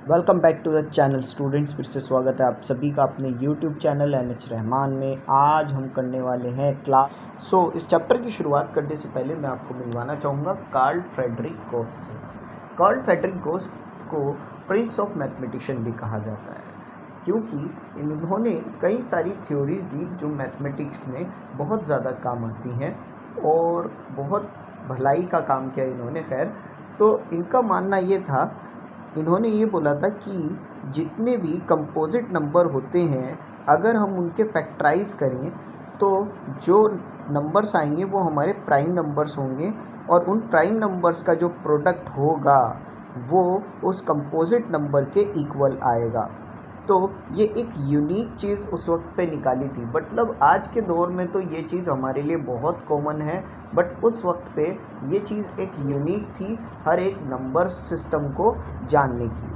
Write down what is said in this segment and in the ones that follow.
Welcome back to the channel students. फिर से स्वागत है आप सभी का अपने यूट्यूब चैनल NH रहमान में। आज हम करने वाले हैं क्लास। इस चैप्टर की शुरुआत करने से पहले मैं आपको मिलवाना चाहूँगा कार्ल फ्रेडरिक गोस से। कार्ल फ्रेडरिक गोस को प्रिंस ऑफ मैथमेटिशियन भी कहा जाता है, क्योंकि इन्होंने कई सारी थ्योरीज दी जो मैथमेटिक्स में बहुत ज़्यादा काम आती हैं और बहुत भलाई का काम किया इन्होंने। खैर, तो इनका मानना ये था, इन्होंने ये बोला था कि जितने भी कंपोजिट नंबर होते हैं, अगर हम उनके फैक्टराइज करें तो जो नंबर्स आएंगे वो हमारे प्राइम नंबर्स होंगे, और उन प्राइम नंबर्स का जो प्रोडक्ट होगा वो उस कंपोजिट नंबर के इक्वल आएगा। तो ये एक यूनिक चीज़ उस वक्त पे निकाली थी। मतलब आज के दौर में तो ये चीज़ हमारे लिए बहुत कॉमन है, बट उस वक्त पे ये चीज़ एक यूनिक थी हर एक नंबर सिस्टम को जानने की।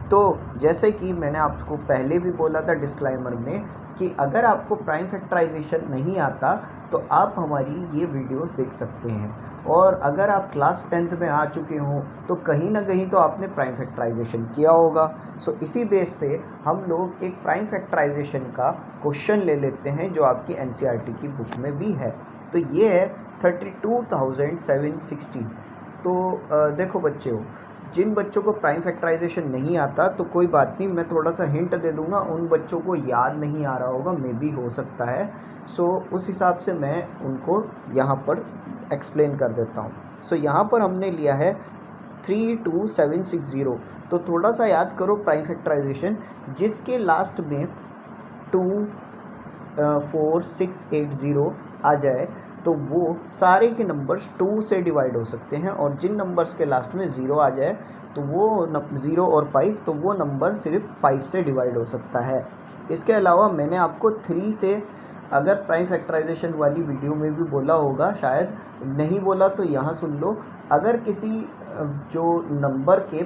तो जैसे कि मैंने आपको पहले भी बोला था डिस्क्लाइमर में कि अगर आपको प्राइम फैक्टराइजेशन नहीं आता तो आप हमारी ये वीडियोस देख सकते हैं, और अगर आप क्लास 10th में आ चुके हों तो कहीं ना कहीं तो आपने प्राइम फैक्टराइजेशन किया होगा। इसी बेस पे हम लोग एक प्राइम फैक्टराइजेशन का क्वेश्चन ले लेते हैं जो आपकी NCERT की बुक में भी है। तो ये है 32,760। तो देखो बच्चों, जिन बच्चों को प्राइम फैक्टराइजेशन नहीं आता तो कोई बात नहीं, मैं थोड़ा सा हिंट दे दूंगा। उन बच्चों को याद नहीं आ रहा होगा, मे भी हो सकता है। उस हिसाब से मैं उनको यहाँ पर एक्सप्लेन कर देता हूँ। यहाँ पर हमने लिया है 32760। तो थोड़ा सा याद करो प्राइम फैक्टराइजेशन, जिसके लास्ट में 24680 आ जाए तो वो सारे के नंबर्स 2 से डिवाइड हो सकते हैं, और जिन नंबर्स के लास्ट में 0 आ जाए तो वो 0 और 5, तो वो नंबर सिर्फ 5 से डिवाइड हो सकता है। इसके अलावा मैंने आपको 3 से, अगर प्राइम फैक्टराइजेशन वाली वीडियो में भी बोला होगा, शायद नहीं बोला तो यहाँ सुन लो। अगर किसी जो नंबर के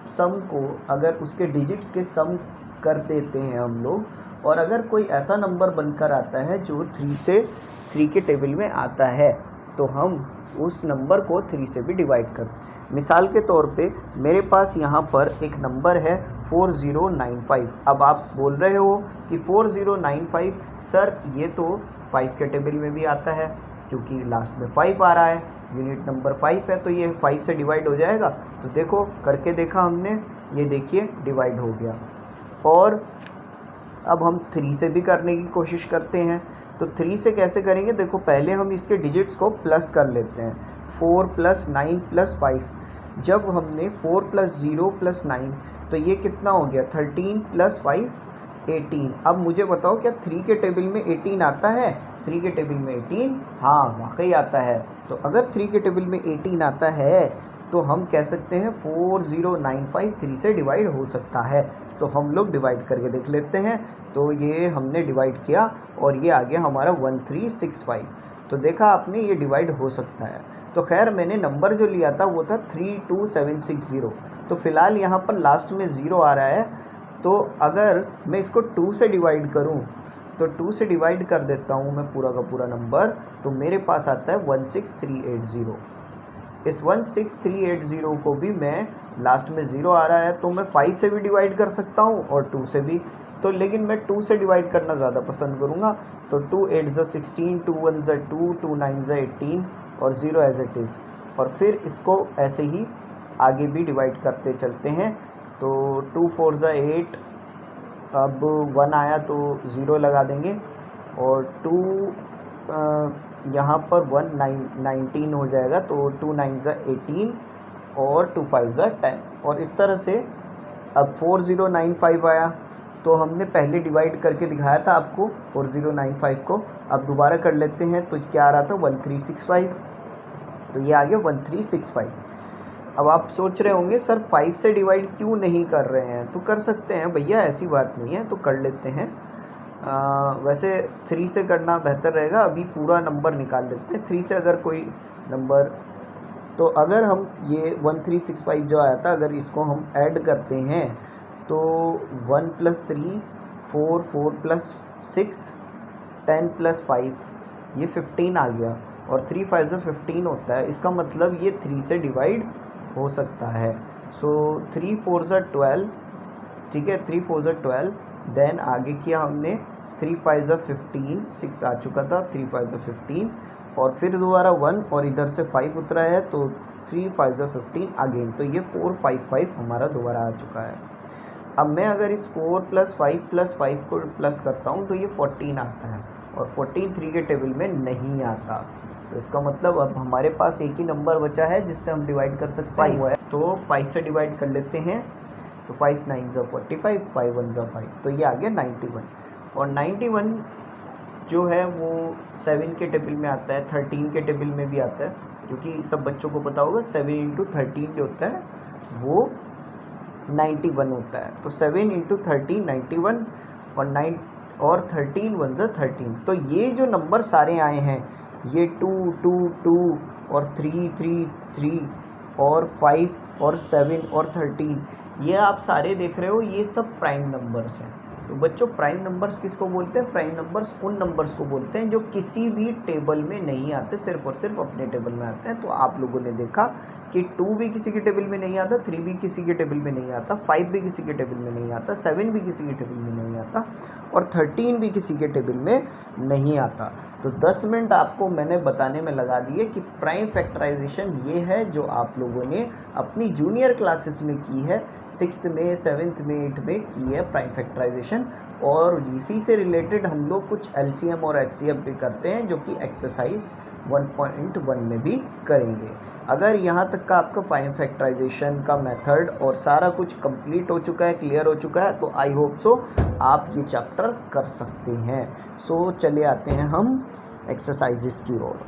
सम को, अगर उसके डिजिट्स के सम कर देते हैं हम लोग, और अगर कोई ऐसा नंबर बनकर आता है जो 3 के टेबल में आता है, तो हम उस नंबर को 3 से भी डिवाइड कर। मिसाल के तौर पे मेरे पास यहाँ पर एक नंबर है 4095। अब आप बोल रहे हो कि 4095 सर ये तो 5 के टेबल में भी आता है, क्योंकि लास्ट में 5 आ रहा है, यूनिट नंबर 5 है, तो ये 5 से डिवाइड हो जाएगा। तो देखो करके देखा हमने, ये देखिए डिवाइड हो गया। और अब हम 3 से भी करने की कोशिश करते हैं। तो 3 से कैसे करेंगे, देखो पहले हम इसके डिजिट्स को प्लस कर लेते हैं। 4 + 9 + 5। जब हमने 4 + 0 + 9, तो ये कितना हो गया, 13 + 5 18। अब मुझे बताओ क्या 3 के टेबल में 18 आता है? 3 के टेबल में 18, हाँ वाकई आता है। तो अगर 3 के टेबल में 18 आता है तो हम कह सकते हैं 4095 3 से डिवाइड हो सकता है। तो हम लोग डिवाइड करके देख लेते हैं। तो ये हमने डिवाइड किया और ये आ गया हमारा 1365। तो देखा आपने, ये डिवाइड हो सकता है। तो खैर मैंने नंबर जो लिया था वो था 32760। तो फिलहाल यहाँ पर लास्ट में 0 आ रहा है, तो अगर मैं इसको 2 से डिवाइड करूँ तो 2 से डिवाइड कर देता हूँ मैं पूरा का पूरा नंबर, तो मेरे पास आता है 16380। इस 16380 को भी मैं, लास्ट में 0 आ रहा है तो मैं 5 से भी डिवाइड कर सकता हूँ और 2 से भी। तो लेकिन मैं 2 से डिवाइड करना ज़्यादा पसंद करूँगा। तो 2 8 ज़ा 16, 2 1 ज़ा 2, 2 9 ज़ा 18 और 0 एज इट इज़। और फिर इसको ऐसे ही आगे भी डिवाइड करते चलते हैं। तो 2 4 ज़ा 8, अब 1 आया तो 0 लगा देंगे, और 2 यहाँ पर 19 हो जाएगा, तो 2 9 ज़ा 18 और 2 5 ज़ा 10। और इस तरह से अब 4095 आया, तो हमने पहले डिवाइड करके दिखाया था आपको 4095 को। अब दोबारा कर लेते हैं, तो क्या आ रहा था 1365। तो ये आ गया 1365। अब आप सोच रहे होंगे सर 5 से डिवाइड क्यों नहीं कर रहे हैं? तो कर सकते हैं भैया, ऐसी बात नहीं है, तो कर लेते हैं। वैसे 3 से करना बेहतर रहेगा। अभी पूरा नंबर निकाल लेते हैं 3 से। अगर कोई नंबर, तो अगर हम ये 1365 जो आया था, अगर इसको हम ऐड करते हैं तो 1 + 3 4, 4 + 6 10 + 5, ये 15 आ गया, और 3 5 ज़ा 15 होता है। इसका मतलब ये 3 से डिवाइड हो सकता है। 3 4 ज़ा 12, ठीक है, 3 4 12, देन आगे किया हमने 3 5 15, 6 आ चुका था, 3 5 15, और फिर दोबारा 1 और इधर से 5 उतरा है तो 3 5 15 अगेन, तो ये 4 5 5 हमारा दोबारा आ चुका है। अब मैं अगर इस 4 + 5 को प्लस करता हूँ तो ये 14 आता है, और 14 3 के टेबल में नहीं आता। तो इसका मतलब अब हमारे पास एक ही नंबर बचा है जिससे हम डिवाइड कर सकते हैं, वो है तो 5 से डिवाइड कर लेते हैं। तो 5 9 45, 5 1 5, तो ये आ गया 91। और 91 जो है वो 7 के टेबल में आता है, 13 के टेबल में भी आता है, क्योंकि सब बच्चों को पता होगा 7 × 13 जो होता है वो 91 होता है। तो 7 × 13 91, और 13 1 13। तो ये जो नंबर सारे आए हैं, ये 2 2 2 और 3 3 3 और 5 और 7 और 13, ये आप सारे देख रहे हो, ये सब प्राइम नंबर्स हैं। तो बच्चों प्राइम नंबर्स किसको बोलते हैं? प्राइम नंबर्स उन नंबर्स को बोलते हैं जो किसी भी टेबल में नहीं आते, सिर्फ और सिर्फ अपने टेबल में आते हैं। तो आप लोगों ने देखा कि 2 भी किसी के टेबल में नहीं आता, 3 भी किसी के टेबल में नहीं आता, 5 भी किसी के टेबल में नहीं आता, 7 भी किसी के टेबल में नहीं आता, और 13 भी किसी के टेबल में नहीं आता। तो 10 मिनट आपको मैंने बताने में लगा दिए कि प्राइम फैक्टराइजेशन ये है जो आप लोगों ने अपनी जूनियर क्लासेस में की है, 6th में 7th में 8th में की है प्राइम फैक्टराइजेशन। और इसी से रिलेटेड हम लोग कुछ LCM और HCF भी करते हैं, जो कि एक्सरसाइज 1.1 में भी करेंगे। अगर यहाँ तक का आपका प्राइम फैक्टराइजेशन का मेथड और सारा कुछ कंप्लीट हो चुका है, क्लियर हो चुका है, तो आई होप सो आप ये चैप्टर कर सकते हैं। सो चले आते हैं हम एक्सरसाइजेस की ओर।